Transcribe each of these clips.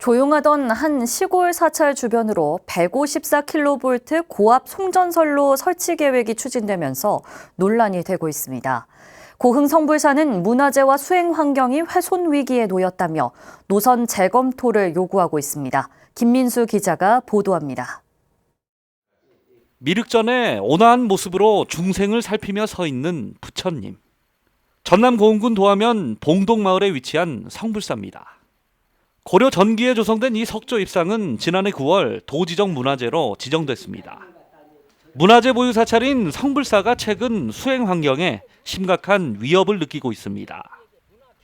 조용하던 한 시골 사찰 주변으로 154kV 고압 송전선로 설치 계획이 추진되면서 논란이 되고 있습니다. 고흥 성불사는 문화재와 수행 환경이 훼손 위기에 놓였다며 노선 재검토를 요구하고 있습니다. 김민수 기자가 보도합니다. 미륵전에 온화한 모습으로 중생을 살피며 서 있는 부처님. 전남 고흥군 도하면 봉동마을에 위치한 성불사입니다. 고려 전기에 조성된 이 석조 입상은 지난해 9월 도지정 문화재로 지정됐습니다. 문화재 보유 사찰인 성불사가 최근 수행 환경에 심각한 위협을 느끼고 있습니다.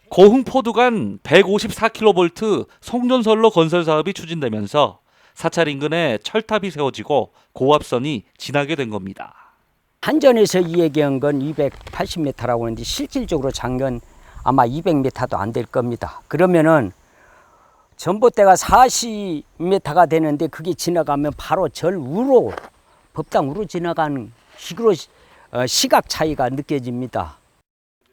고흥 포두간 154kV 송전선로 건설 사업이 추진되면서 사찰 인근에 철탑이 세워지고 고압선이 지나게 된 겁니다. 한전에서 이 얘기한 건 280m라고 하는데 실질적으로 장면 아마 200m도 안 될 겁니다. 그러면은 전봇대가 40m가 되는데 그게 지나가면 바로 절 우로 법당 우로 지나가는 식으로 시각 차이가 느껴집니다.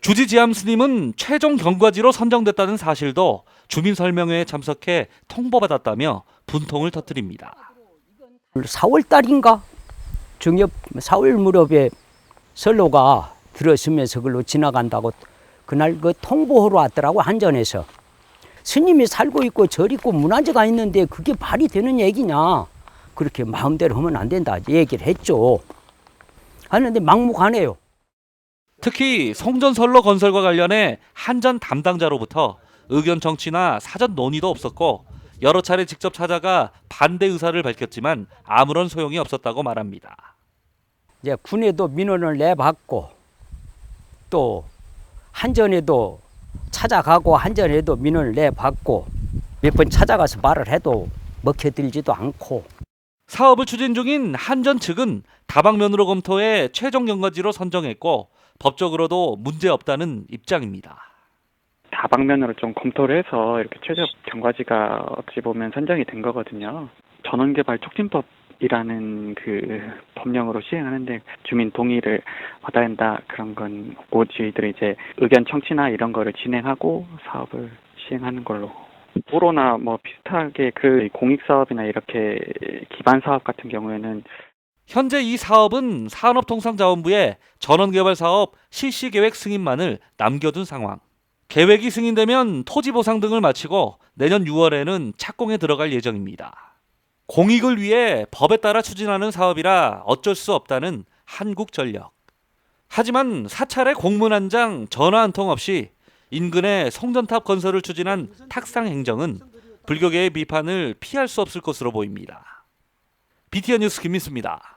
주지지암 스님은 최종 경과지로 선정됐다는 사실도 주민 설명회에 참석해 통보받았다며 분통을 터뜨립니다. 4월 달인가 정엽 4월 무렵에 선로가 들어서면서 그걸로 지나간다고 그날 그 통보하러 왔더라고. 한전에서 스님이 살고 있고 절 있고 문화재가 있는데 그게 말이 되는 얘기냐, 그렇게 마음대로 하면 안 된다 얘기를 했죠. 하는데 막무가내요. 특히 송전선로 건설과 관련해 한전 담당자로부터 의견 청취나 사전 논의도 없었고 여러 차례 직접 찾아가 반대 의사를 밝혔지만 아무런 소용이 없었다고 말합니다. 이제 군에도 민원을 내봤고 또 한전에도 찾아가고 한전에도 민원을 내봤고 몇 번 찾아가서 말을 해도 먹혀들지도 않고. 사업을 추진 중인 한전 측은 다방면으로 검토해 최종 경과지로 선정했고 법적으로도 문제없다는 입장입니다. 다방면으로 좀 검토를 해서 이렇게 최적 경과지가 어찌 보면 선정이 된 거거든요. 전원개발 촉진법이라는 그 법령으로 시행하는데 주민 동의를 받아야 한다, 그런 건 없고 저희들이 이제 의견 청취나 이런 거를 진행하고 사업을 시행하는 걸로. 도로나 뭐 비슷하게 그 공익사업이나 이렇게 기반 사업 같은 경우에는 현재 이 사업은 산업통상자원부에 전원개발사업 실시계획 승인만을 남겨둔 상황. 계획이 승인되면 토지 보상 등을 마치고 내년 6월에는 착공에 들어갈 예정입니다. 공익을 위해 법에 따라 추진하는 사업이라 어쩔 수 없다는 한국전력. 하지만 사찰의 공문 한 장, 전화 한 통 없이 인근에 송전탑 건설을 추진한 탁상 행정은 불교계의 비판을 피할 수 없을 것으로 보입니다. BTN 뉴스 김민수입니다.